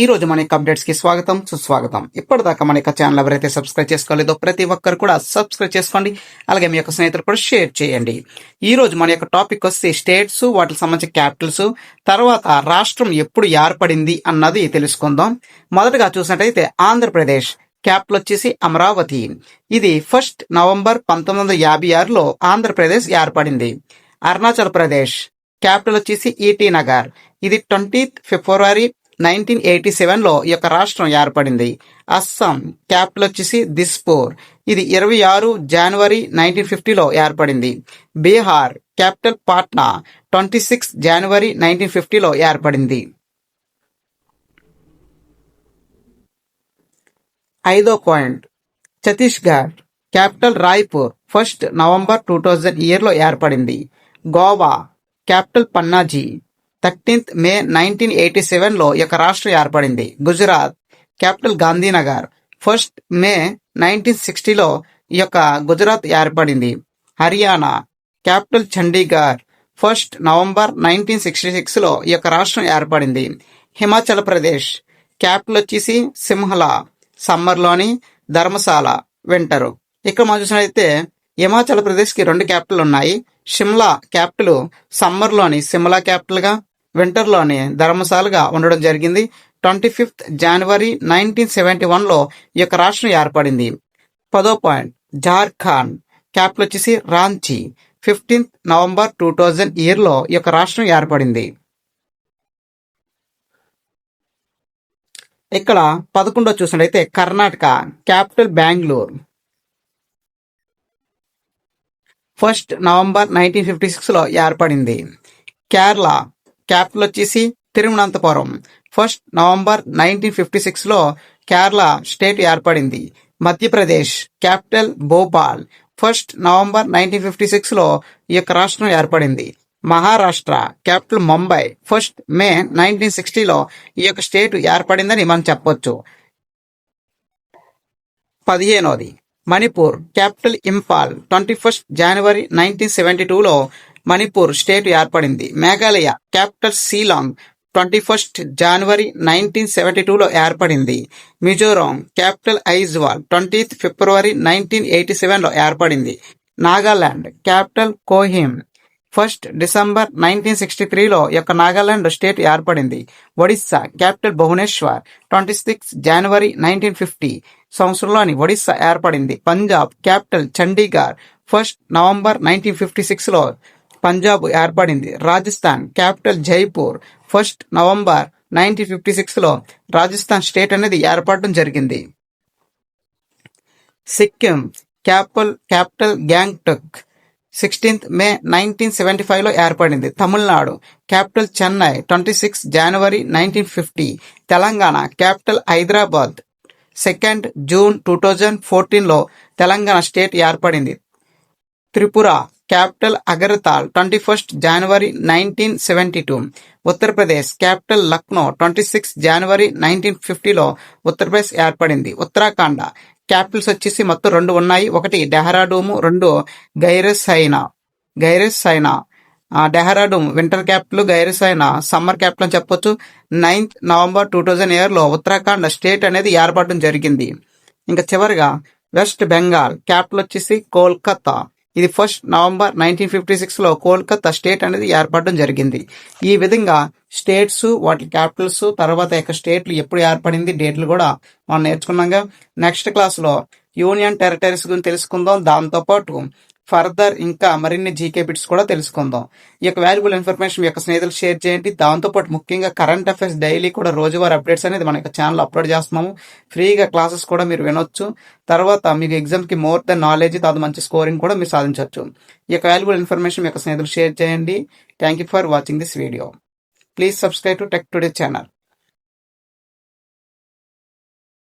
ఈ రోజు మన యొక్క అప్డేట్స్ కి స్వాగతం సుస్వాగతం. ఇప్పటిదాకా మన యొక్క ఛానల్ ఎవరైతే సబ్స్క్రైబ్ చేసుకోలేదో ప్రతి ఒక్కరు కూడా సబ్స్క్రైబ్ చేసుకోండి. అలాగే మీ యొక్క స్నేహితులు కూడా షేర్ చేయండి. ఈ రోజు మన యొక్క టాపిక్ వచ్చి స్టేట్స్, వాటికి సంబంధించిన క్యాపిటల్స్, తర్వాత రాష్ట్రం ఎప్పుడు ఏర్పడింది అన్నది తెలుసుకుందాం. మొదటగా చూసినట్టయితే ఆంధ్రప్రదేశ్ క్యాపిటల్ వచ్చేసి అమరావతి. ఇది 1 నవంబర్ 1956లో ఆంధ్రప్రదేశ్ ఏర్పడింది. అరుణాచల్ ప్రదేశ్ క్యాపిటల్ వచ్చేసి ఈటీ నగర్. ఇది 20 ఫిబ్రవరి 1987లో ఈ యొక్క రాష్ట్రం ఏర్పడింది. అస్సాం క్యాపిటల్ వచ్చేసి దిస్పూర్. ఇది 26 జనవరి 1950లో ఏర్పడింది. బీహార్ క్యాపిటల్ పాట్నా. 26 జనవరి 1950లో ఏర్పడింది. ఐదో point, Chhattisgarh capital Raipur. 1 November 2000 ఏర్పడింది. గోవా క్యాపిటల్ పన్నాజీ. 13 మే 1987లో ఈ యొక్క రాష్ట్రం ఏర్పడింది. గుజరాత్ క్యాపిటల్ గాంధీనగర్. 1 మే 1960లో ఈ యొక్క గుజరాత్ ఏర్పడింది. హర్యానా క్యాపిటల్ చండీగఢ్. 1 నవంబర్ 1966లో ఈ యొక్క రాష్ట్రం ఏర్పడింది. హిమాచల్ ప్రదేశ్ క్యాపిటల్ వచ్చేసి సింహలా. సమ్మర్లోని ధర్మశాల వింటరు. ఇక్కడ మనం చూసినట్లయితే హిమాచల్ ప్రదేశ్కి 2 క్యాపిటల్ ఉన్నాయి. షిమ్లా క్యాపిటల్ సమ్మర్లోని సిమ్లా క్యాపిటల్గా, వింటర్లోని ధర్మశాలగా ఉండడం జరిగింది. 25 జనవరి 1971లో ఈ యొక్క రాష్ట్రం ఏర్పడింది. 10వ పాయింట్, జార్ఖండ్ క్యాపిటల్ వచ్చేసి రాంచీ. 15 నవంబర్ 2000లో ఈ యొక్క రాష్ట్రం ఏర్పడింది. ఇక్కడ 11వ చూసినట్లయితే కర్ణాటక క్యాపిటల్ బెంగళూరు. 1 నవంబర్ 1956లో ఏర్పడింది. కేరళ క్యాపిటల్ వచ్చేసి తిరువనంతపురం. 1 నవంబర్ 1956లో కేరళ స్టేట్ ఏర్పడింది. మధ్యప్రదేశ్ క్యాపిటల్ భోపాల్. 1 నవంబర్ 1956లో ఈ యొక్క రాష్ట్రం ఏర్పడింది. మహారాష్ట్ర క్యాపిటల్ ముంబై. 1 మే 1960లో ఈ యొక్క స్టేట్ ఏర్పడిందని మనం చెప్పొచ్చు. 15వది మణిపూర్ క్యాపిటల్ ఇంపాల్. 21 జనవరి 1972లో మణిపూర్ స్టేట్ ఏర్పడింది. మేఘాలయ క్యాపిటల్ షిల్లాంగ్. 21 జనవరి 1972లో ఏర్పడింది. మిజోరాం క్యాపిటల్ ఐజ్వాల్. 20 ఫిబ్రవరి 1987లో ఏర్పడింది. నాగాలాండ్ క్యాపిటల్ కోహిమ్. 1 డిసెంబర్ 1963లో యొక్క నాగాలాండ్ స్టేట్ ఏర్పడింది. ఒడిస్సా క్యాపిటల్ భువనేశ్వర్. 26 జనవరి 1950 సంవత్సరంలోని ఒడిస్సా ఏర్పడింది. పంజాబ్ క్యాపిటల్ చండీగఢ్. 1 నవంబర్ 1956లో పంజాబ్ ఏర్పడింది. రాజస్థాన్ క్యాపిటల్ జైపూర్. 1 నవంబర్ 1956లో రాజస్థాన్ స్టేట్ అనేది ఏర్పడడం జరిగింది. సిక్కిం క్యాపిటల్ గ్యాంగ్టక్. 16 మే 1975లో ఏర్పడింది. తమిళనాడు క్యాపిటల్ చెన్నై. 26 జనవరి 1950. తెలంగాణ క్యాపిటల్ హైదరాబాద్. 2 జూన్ 2014లో తెలంగాణ స్టేట్ ఏర్పడింది. త్రిపుర క్యాపిటల్ అగర్తాల్. 21 జనవరి 1972. ఉత్తరప్రదేశ్ క్యాపిటల్ లక్నో. 26 జనవరి 1950లో ఉత్తరప్రదేశ్ ఏర్పడింది. ఉత్తరాఖండ్ క్యాపిటల్స్ వచ్చేసి మొత్తం 2 ఉన్నాయి. ఒకటి Dehradun, 2 Gairsain. Dehradun winter capital, Gairsain summer capital అని చెప్పొచ్చు. 9 నవంబర్ 2007లో ఉత్తరాఖండ్ స్టేట్ అనేది ఏర్పడడం జరిగింది. ఇంకా చివరిగా వెస్ట్ బెంగాల్ క్యాపిటల్ వచ్చేసి కోల్కతా. ఇది 1 నవంబర్ 1956లో కోల్కతా స్టేట్ అనేది ఏర్పడడం జరిగింది. ఈ విధంగా స్టేట్స్, వాటి క్యాపిటల్స్, తర్వాత యొక్క స్టేట్లు ఎప్పుడు ఏర్పడింది, డేట్లు కూడా మనం నేర్చుకున్నాగా. నెక్స్ట్ క్లాస్లో యూనియన్ టెరిటరీస్ గురించి తెలుసుకుందాం. దాంతోపాటు ఫర్దర్ ఇంకా మరిన్ని జీకే బిట్స్ కూడా తెలుసుకుందాం. ఈ యొక్క వాల్యుబుల్ ఇన్ఫర్మేషన్ మీ యొక్క స్నేహితులు షేర్ చేయండి. దాంతోపాటు ముఖ్యంగా కరెంట్ అఫైర్స్ డైలీ కూడా రోజువారీ అప్డేట్స్ అనేది మన యొక్క ఛానల్ అప్లోడ్ చేస్తున్నాము. ఫ్రీగా క్లాసెస్ కూడా మీరు వినొచ్చు. తర్వాత మీకు ఎగ్జామ్కి మోర్ దెన్ నాలెడ్జ్, తర్వాత మంచి స్కోరింగ్ కూడా మీరు సాధించవచ్చు. ఈ యొక్క వాల్యుబుల్ ఇన్ఫర్మేషన్ మీ యొక్క స్నేహితులు షేర్ చేయండి. Thank you for watching this video. Please subscribe to tech today channel.